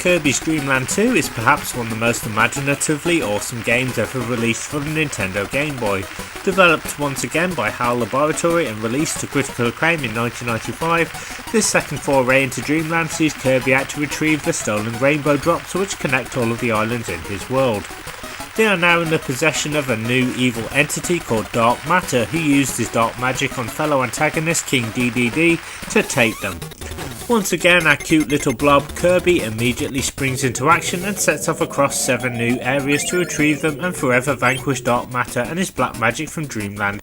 Kirby's Dreamland 2 is perhaps one of the most imaginatively awesome games ever released for the Nintendo Gameboy. Developed once again by Hal Laboratory and released to critical acclaim in 1995, this second foray into Dreamland sees Kirby out to retrieve the stolen rainbow drops which connect all of the islands in his world. They are now in the possession of a new evil entity called Dark Matter, who used his dark magic on fellow antagonist King Dedede to take them. Once again, our cute little blob Kirby immediately springs into action and sets off across 7 new areas to retrieve them and forever vanquish Dark Matter and his black magic from Dreamland.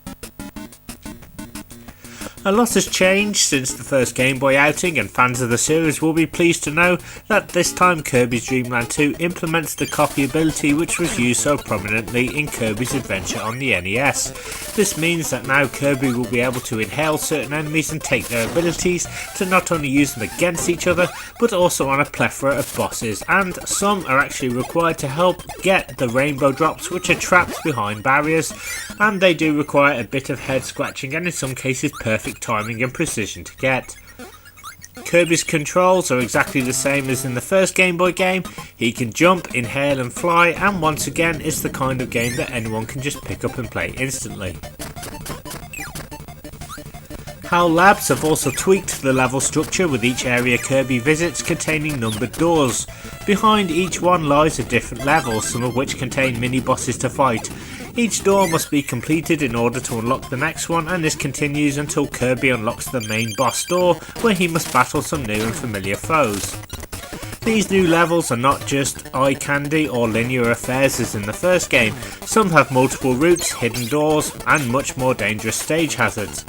A lot has changed since the first Game Boy outing, and fans of the series will be pleased to know that this time Kirby's Dreamland 2 implements the copy ability which was used so prominently in Kirby's Adventure on the NES. This means that now Kirby will be able to inhale certain enemies and take their abilities to not only use them against each other but also on a plethora of bosses, and some are actually required to help get the rainbow drops which are trapped behind barriers, and they do require a bit of head scratching and in some cases perfect timing and precision to get. Kirby's controls are exactly the same as in the first Game Boy game. He can jump, inhale and fly, and once again it's the kind of game that anyone can just pick up and play instantly. HAL Labs have also tweaked the level structure, with each area Kirby visits containing numbered doors. Behind each one lies a different level, some of which contain mini bosses to fight. Each door must be completed in order to unlock the next one, and this continues until Kirby unlocks the main boss door, where he must battle some new and familiar foes. These new levels are not just eye candy or linear affairs as in the first game. Some have multiple routes, hidden doors, and much more dangerous stage hazards.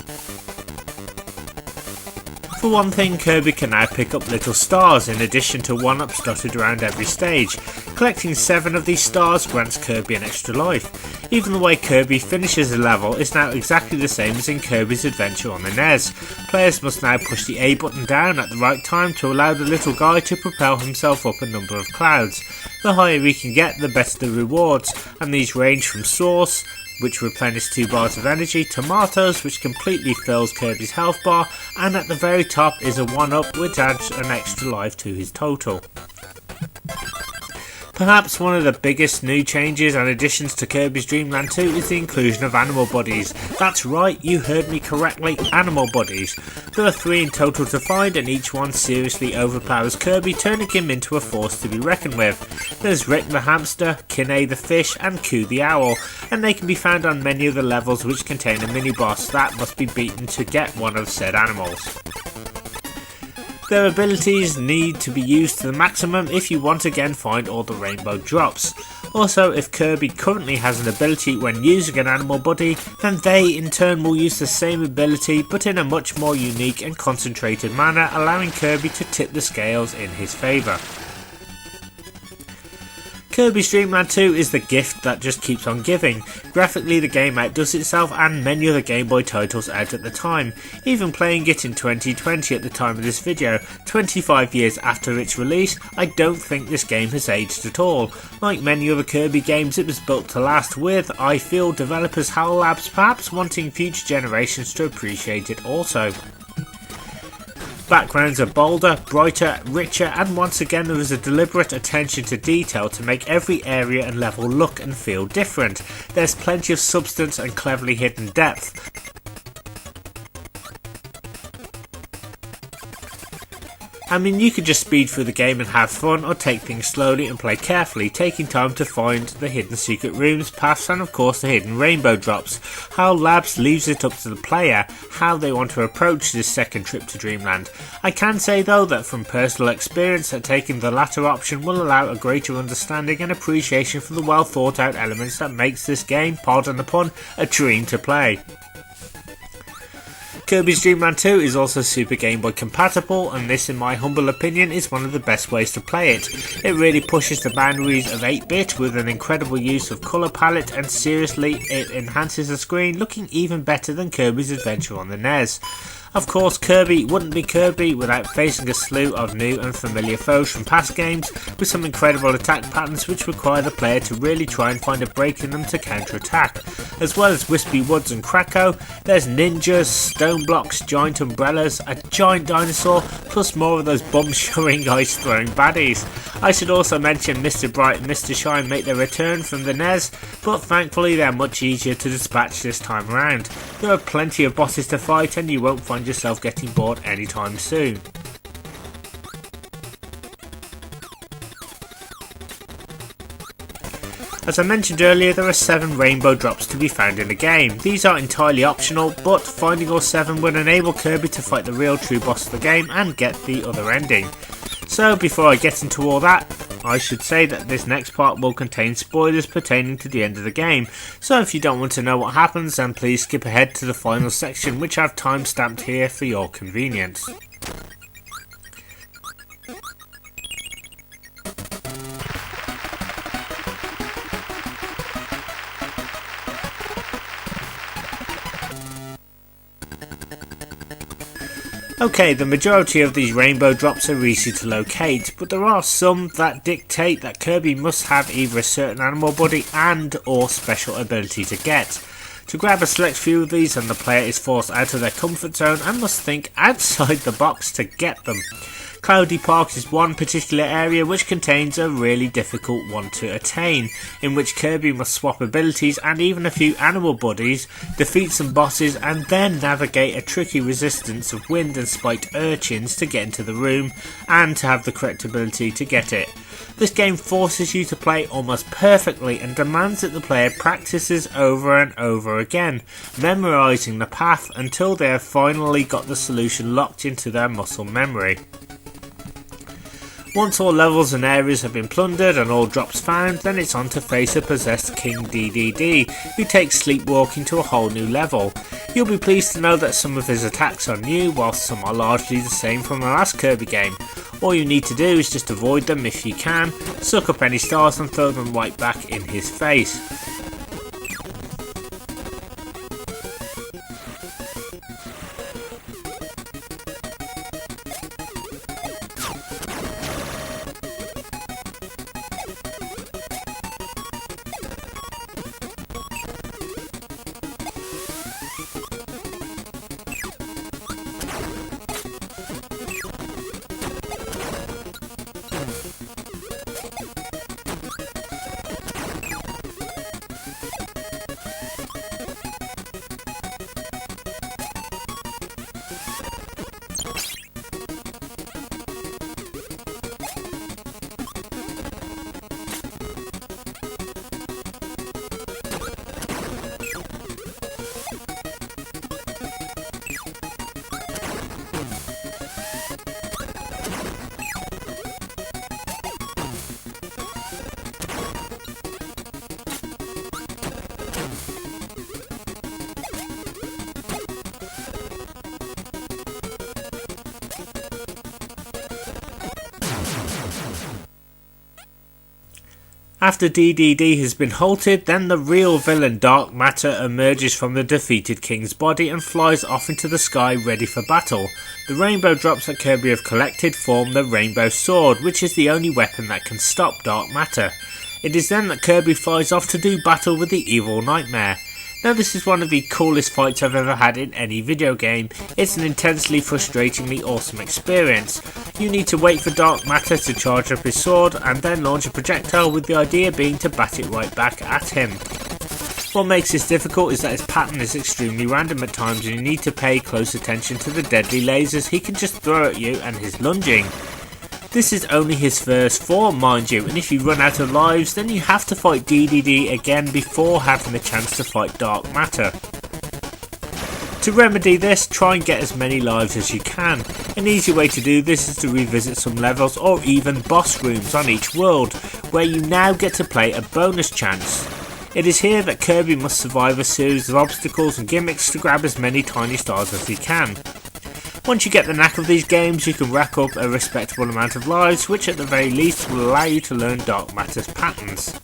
For one thing, Kirby can now pick up little stars in addition to 1-ups dotted around every stage. Collecting 7 of these stars grants Kirby an extra life. Even the way Kirby finishes a level is now exactly the same as in Kirby's Adventure on the NES. Players must now push the A button down at the right time to allow the little guy to propel himself up a number of clouds. The higher he can get, the better the rewards, and these range from sauce, which replenish 2 bars of energy, tomatoes, which completely fills Kirby's health bar, and at the very top is a 1-up which adds an extra life to his total. Perhaps one of the biggest new changes and additions to Kirby's Dreamland 2 is the inclusion of animal bodies. That's right, you heard me correctly, animal bodies. There are 3 in total to find, and each one seriously overpowers Kirby, turning him into a force to be reckoned with. There's Rick the hamster, Kinney the fish, and Q the owl, and they can be found on many of the levels which contain a mini-boss that must be beaten to get one of said animals. Their abilities need to be used to the maximum if you once again find all the rainbow drops. Also, if Kirby currently has an ability when using an animal buddy, then they in turn will use the same ability but in a much more unique and concentrated manner, allowing Kirby to tip the scales in his favour. Kirby's Dreamland 2 is the gift that just keeps on giving. Graphically, the game outdoes itself and many other Game Boy titles out at the time. Even playing it in 2020 at the time of this video, 25 years after its release, I don't think this game has aged at all. Like many other Kirby games, it was built to last, with, I feel, developers HAL Labs perhaps wanting future generations to appreciate it also. Backgrounds are bolder, brighter, richer, and once again there is a deliberate attention to detail to make every area and level look and feel different. There's plenty of substance and cleverly hidden depth. I mean, you could just speed through the game and have fun, or take things slowly and play carefully, taking time to find the hidden secret rooms, paths, and of course the hidden rainbow drops. HAL Labs leaves it up to the player how they want to approach this second trip to Dreamland. I can say though that from personal experience that taking the latter option will allow a greater understanding and appreciation for the well thought out elements that makes this game, pardon the pun, a dream to play. Kirby's Dreamland 2 is also Super Game Boy compatible, and this in my humble opinion is one of the best ways to play it. It really pushes the boundaries of 8-bit with an incredible use of colour palette, and seriously it enhances the screen, looking even better than Kirby's Adventure on the NES. Of course, Kirby wouldn't be Kirby without facing a slew of new and familiar foes from past games with some incredible attack patterns which require the player to really try and find a break in them to counter-attack. As well as wispy woods and Krakow, there's ninjas, stone blocks, giant umbrellas, a giant dinosaur, plus more of those bum-showing ice-throwing baddies. I should also mention Mr. Bright and Mr. Shine make their return from the NES, but thankfully they're much easier to dispatch this time around. There are plenty of bosses to fight and you won't find yourself getting bored anytime soon. As I mentioned earlier, there are 7 rainbow drops to be found in the game. These are entirely optional, but finding all 7 would enable Kirby to fight the real true boss of the game and get the other ending. So before I get into all that, I should say that this next part will contain spoilers pertaining to the end of the game, so if you don't want to know what happens, then please skip ahead to the final section, which I've time stamped here for your convenience. Okay, the majority of these rainbow drops are easy to locate, but there are some that dictate that Kirby must have either a certain animal body and or special ability to get. To grab a select few of these, and the player is forced out of their comfort zone and must think outside the box to get them. Cloudy Park is one particular area which contains a really difficult one to attain, in which Kirby must swap abilities and even a few animal bodies, defeat some bosses and then navigate a tricky resistance of wind and spiked urchins to get into the room and to have the correct ability to get it. This game forces you to play almost perfectly and demands that the player practices over and over again, memorising the path until they have finally got the solution locked into their muscle memory. Once all levels and areas have been plundered and all drops found, then it's on to face a possessed King Dedede, who takes sleepwalking to a whole new level. You'll be pleased to know that some of his attacks are new, whilst some are largely the same from the last Kirby game. All you need to do is just avoid them if you can, suck up any stars and throw them right back in his face. After Dedede has been halted, then the real villain Dark Matter emerges from the defeated king's body and flies off into the sky ready for battle. The rainbow drops that Kirby have collected form the Rainbow Sword, which is the only weapon that can stop Dark Matter. It is then that Kirby flies off to do battle with the evil Nightmare. Now this is one of the coolest fights I've ever had in any video game. It's an intensely frustratingly awesome experience. You need to wait for Dark Matter to charge up his sword and then launch a projectile, with the idea being to bat it right back at him. What makes this difficult is that his pattern is extremely random at times and you need to pay close attention to the deadly lasers he can just throw at you and his lunging. This is only his first form, mind you, and if you run out of lives then you have to fight Dedede again before having the chance to fight Dark Matter. To remedy this, try and get as many lives as you can. An easy way to do this is to revisit some levels or even boss rooms on each world, where you now get to play a bonus chance. It is here that Kirby must survive a series of obstacles and gimmicks to grab as many tiny stars as he can. Once you get the knack of these games, you can rack up a respectable amount of lives, which at the very least will allow you to learn Dark Matter's patterns.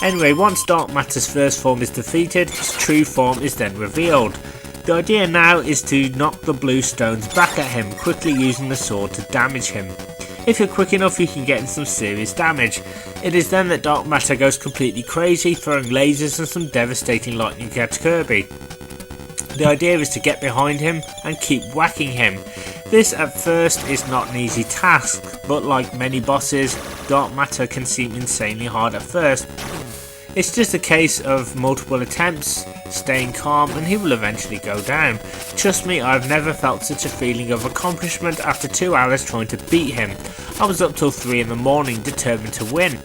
Anyway, once Dark Matter's first form is defeated, his true form is then revealed. The idea now is to knock the blue stones back at him, quickly using the sword to damage him. If you're quick enough, you can get in some serious damage. It is then that Dark Matter goes completely crazy, throwing lasers and some devastating lightning at Kirby. The idea is to get behind him and keep whacking him. This at first is not an easy task, but like many bosses, Dark Matter can seem insanely hard at first. It's just a case of multiple attempts, staying calm, and he will eventually go down. Trust me, I've never felt such a feeling of accomplishment after 2 hours trying to beat him. I was up till 3 in the morning determined to win.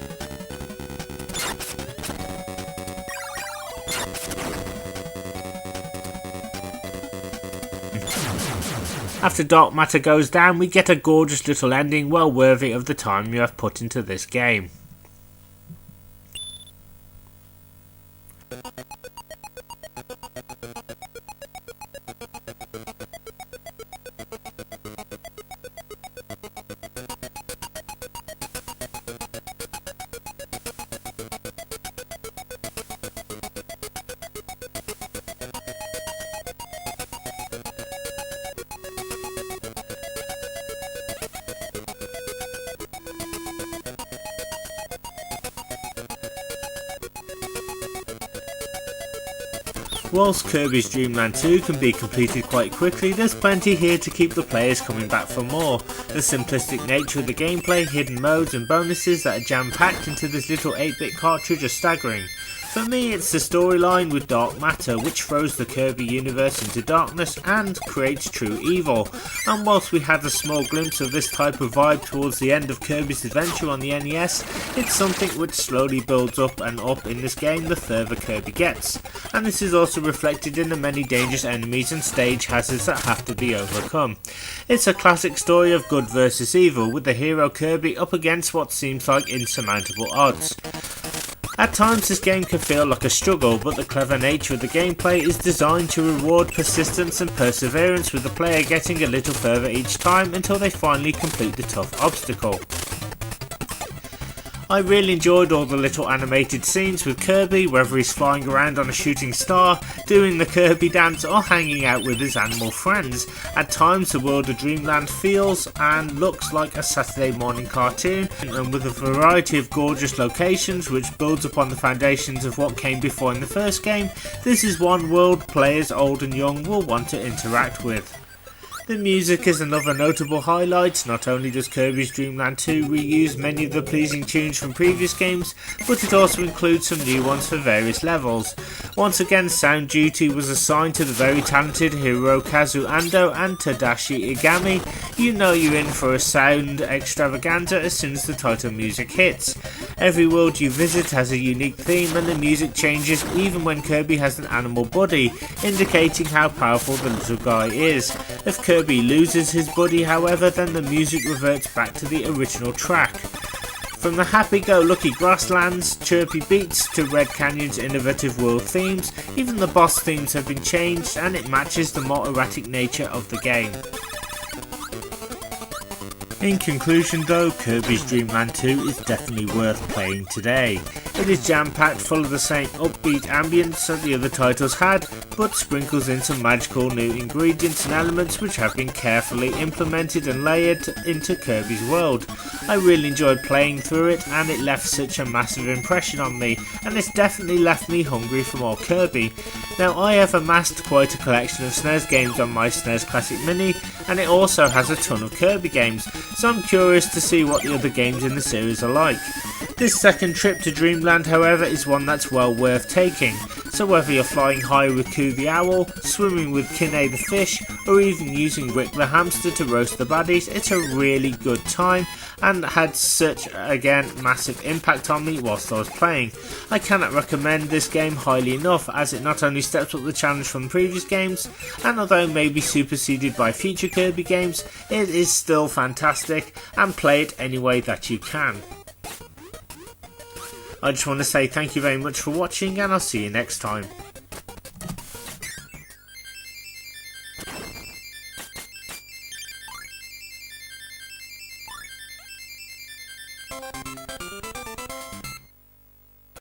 After Dark Matter goes down, we get a gorgeous little ending well worthy of the time you have put into this game. Whilst Kirby's Dreamland 2 can be completed quite quickly, there's plenty here to keep the players coming back for more. The simplistic nature of the gameplay, hidden modes and bonuses that are jam-packed into this little 8-bit cartridge are staggering. For me, it's the storyline with Dark Matter, which throws the Kirby universe into darkness and creates true evil. And whilst we had a small glimpse of this type of vibe towards the end of Kirby's Adventure on the NES, it's something which slowly builds up and up in this game the further Kirby gets. And this is also reflected in the many dangerous enemies and stage hazards that have to be overcome. It's a classic story of good versus evil, with the hero Kirby up against what seems like insurmountable odds. At times this game can feel like a struggle, but the clever nature of the gameplay is designed to reward persistence and perseverance, with the player getting a little further each time until they finally complete the tough obstacle. I really enjoyed all the little animated scenes with Kirby, whether he's flying around on a shooting star, doing the Kirby dance or hanging out with his animal friends. At times the world of Dreamland feels and looks like a Saturday morning cartoon, and with a variety of gorgeous locations which builds upon the foundations of what came before in the first game, this is one world players old and young will want to interact with. The music is another notable highlight. Not only does Kirby's Dreamland 2 reuse many of the pleasing tunes from previous games, but it also includes some new ones for various levels. Once again, sound duty was assigned to the very talented Hirokazu Ando and Tadashi Igami. You know you're in for a sound extravaganza as soon as the title music hits. Every world you visit has a unique theme, and the music changes even when Kirby has an animal body, indicating how powerful the little guy is. If Kirby loses his body, however, then the music reverts back to the original track. From the happy-go-lucky grasslands, chirpy beats to Red Canyon's innovative world themes, even the boss themes have been changed, and it matches the more erratic nature of the game. In conclusion though, Kirby's Dreamland 2 is definitely worth playing today. It is jam-packed full of the same upbeat ambience that the other titles had, but sprinkles in some magical new ingredients and elements which have been carefully implemented and layered into Kirby's world. I really enjoyed playing through it, and it left such a massive impression on me, and it's definitely left me hungry for more Kirby. Now, I have amassed quite a collection of SNES games on my SNES Classic Mini, and it also has a ton of Kirby games, so I'm curious to see what the other games in the series are like. This second trip to Dreamland, however, is one that's well worth taking, so whether you're flying high with Coo the Owl, swimming with Kinney the Fish, or even using Rick the Hamster to roast the baddies, it's a really good time, and had such, again, massive impact on me whilst I was playing. I cannot recommend this game highly enough, as it not only steps up the challenge from previous games, and although it may be superseded by future Kirby games, it is still fantastic, and play it any way that you can. I just want to say thank you very much for watching, and I'll see you next time.